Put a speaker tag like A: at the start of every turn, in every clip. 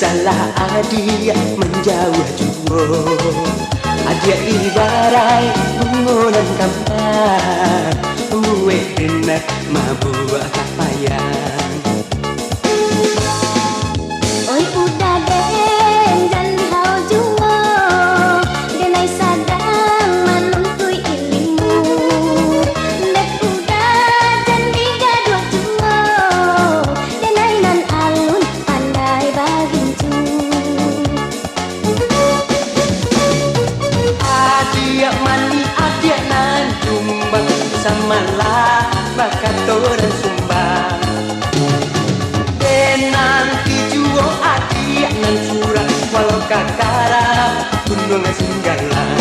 A: salah adia menjauh jua. Adia ibarai bungunan kampar, buat benar mabuk kapayang.
B: Oi udah den janji hau jua, denai sadang manuntui ilimu. Dek udah janji gaduh jua, denai nan alun pandai bagincu.
A: Adia mani adia nan tumbang, samalah bakat orang sumbang. Nanti juo adia nan surah, walau kakara gunung singgalan.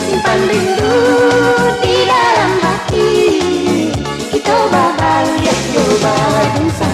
A: Simpan rindu di dalam hati, kita bahagia coba bangsa.